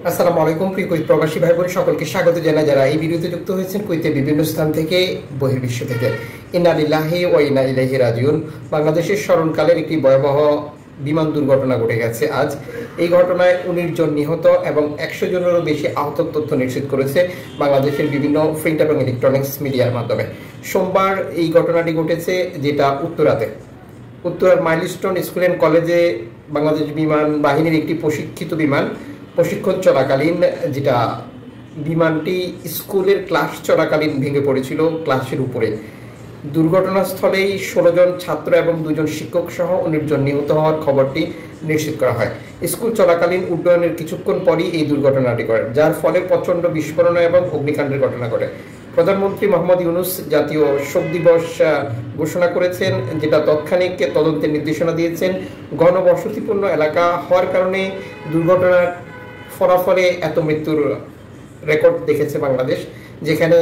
আসসালামু আলাইকুম প্রিয় কুইত প্রবাসী ভাই বোন সকলকে স্বাগত জানাই যারা এই ভিডিওতে যুক্ত হয়েছেন কুইতের বিভিন্ন স্থান থেকে বহির্বিশ্ব থেকে। ইন্না লিল্লাহি ওয়া ইন্না ইলাইহি রাজিউন। বাংলাদেশের স্মরণকালের একটি ভয়াবহ বিমান দুর্ঘটনা ঘটে গেছে আজ। এই ঘটনায় 19 জন নিহত এবং 100 জনেরও বেশি আহত তথ্য নিশ্চিত করেছে বাংলাদেশের বিভিন্ন প্রিন্ট এবং ইলেকট্রনিক্স মিডিয়ার মাধ্যমে। সোমবার এই ঘটনাটি ঘটেছে, যেটা উত্তরার মাইলস্টোন স্কুল অ্যান্ড কলেজে বাংলাদেশ বিমান বাহিনীর একটি প্রশিক্ষিত বিমান প্রশিক্ষণ চলাকালীন, যেটা বিমানটি স্কুলের ক্লাস চলাকালীন ভেঙে পড়েছিল ক্লাসের উপরে। দুর্ঘটনাস্থলেই 16 জন ছাত্র এবং 2 জন শিক্ষক সহ 19 জন নিহত হওয়ার খবরটি নিশ্চিত করা হয়। স্কুল চলাকালীন উড্ডয়নের কিছুক্ষণ পরই এই দুর্ঘটনাটি ঘটে, যার ফলে প্রচণ্ড বিস্ফোরণ এবং অগ্নিকাণ্ডের ঘটনা ঘটে। প্রধানমন্ত্রী মোহাম্মদ ইউনূস জাতীয় শোক দিবস ঘোষণা করেছেন, যেটা তাৎক্ষণিক তদন্তের নির্দেশনা দিয়েছেন। ঘনবসতিপূর্ণ এলাকা হওয়ার কারণে দুর্ঘটনার ফলাফলে এত মৃত্যুর রেকর্ড দেখেছে বাংলাদেশ, যেখানে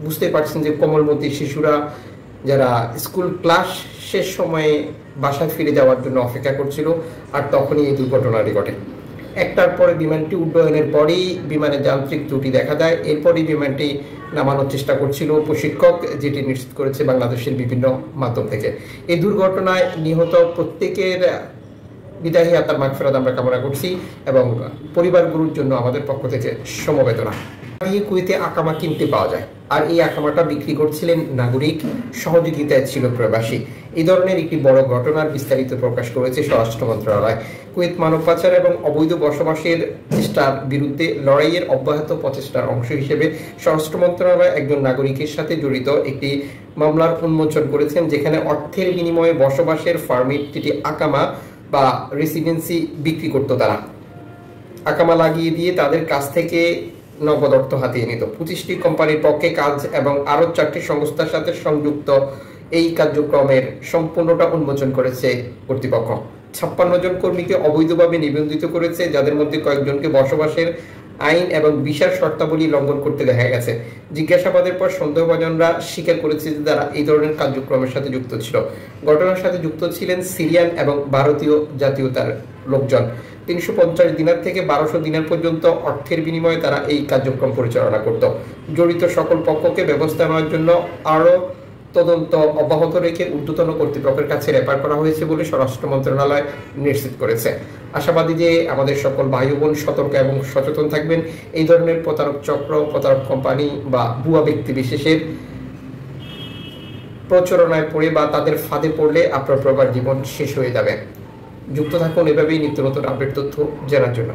বুঝতে পারছেন যে কোমলমতি শিশুরা যারা স্কুল ক্লাস শেষ সময়ে বাসায় ফিরে যাওয়ার জন্য অপেক্ষা করছিল, আর তখনই এই দুর্ঘটনাটি ঘটে। একটার পরে বিমানটি উড্ডয়নের পরেই বিমানের যান্ত্রিক ত্রুটি দেখা দেয়। এরপরই বিমানটি নামানোর চেষ্টা করছিল প্রশিক্ষক, যেটি নিশ্চিত করেছে বাংলাদেশের বিভিন্ন মাধ্যম থেকে। এই দুর্ঘটনায় নিহত প্রত্যেকের বিদায়ী আত্মার মাগফিরাত আমরা কামনা করছি এবং পরিবারগুলোর জন্য আমাদের পক্ষ থেকে সমবেদনা। কুয়েতে আকামা কিনতে পাওয়া যায়, আর এই আকামাটা বিক্রি করছিলেন নাগরিক, সহযোগিতায় ছিল প্রবাসী। এই ধরনের একটি বড় ঘটনার বিস্তারিত প্রকাশ করেছে স্বরাষ্ট্র মন্ত্রণালয়। কুয়েত মানব পাচার এবং অবৈধ বসবাসের চেষ্টার বিরুদ্ধে লড়াইয়ের অব্যাহত প্রচেষ্টার অংশ হিসেবে স্বরাষ্ট্র মন্ত্রণালয় একজন নাগরিকের সাথে জড়িত একটি মামলার উন্মোচন করেছেন, যেখানে অর্থের বিনিময়ে বসবাসের পারমিট, যেটি আকামা বা রেসিডেন্সি বিক্রি করতো তারা। আকামা লাগিয়ে দিয়ে তাদের কাছ থেকে নগদ অর্থ হাতিয়ে নিত। 25টি কোম্পানির পক্ষে কাজ এবং আরও 4টি সংস্থার সাথে সংযুক্ত এই কার্যক্রমের সম্পূর্ণটা উন্মোচন করেছে কর্তৃপক্ষ। 56 জন কর্মীকে অবৈধভাবে নিবন্ধিত করেছে, যাদের মধ্যে কয়েকজনকে বসবাসের আইন এবং ভিসার শর্তাবলী লঙ্ঘন করতে দেখা গেছে। জিজ্ঞাসাবাদের পর সন্দেহভাজনরা স্বীকার করেছে যে তারা এই ধরনের কার্যক্রমের সাথে যুক্ত ছিল। ঘটনার সাথে যুক্ত ছিলেন সিরিয়ান এবং ভারতীয় জাতীয়তার লোকজন। 350 দিনার থেকে 1200 দিনার পর্যন্ত অর্থের বিনিময়ে তারা এই কার্যক্রম পরিচালনা করত। জড়িত সকল পক্ষকে ব্যবস্থা নেওয়ার জন্য আরও তদন্ত অব্যাহত রেখে ঊর্ধ্বতন কর্তৃপক্ষের কাছে রেফার করা হয়েছে বলে স্বরাষ্ট্র মন্ত্রণালয় নিশ্চিত করেছে। আশাবাদী যে আমাদের সকল ভাই বোন সতর্ক এবং সচেতন থাকবেন। এই ধরনের প্রতারক চক্র, প্রতারক কোম্পানি বা ভুয়া ব্যক্তি বিশেষের প্রচারণায় পড়ে বা তাদের ফাঁদে পড়লে আপনার প্রবার জীবন শেষ হয়ে যাবে। যুক্ত থাকুন এভাবেই নিত্য নতুন আপডেট তথ্য জানার জন্য।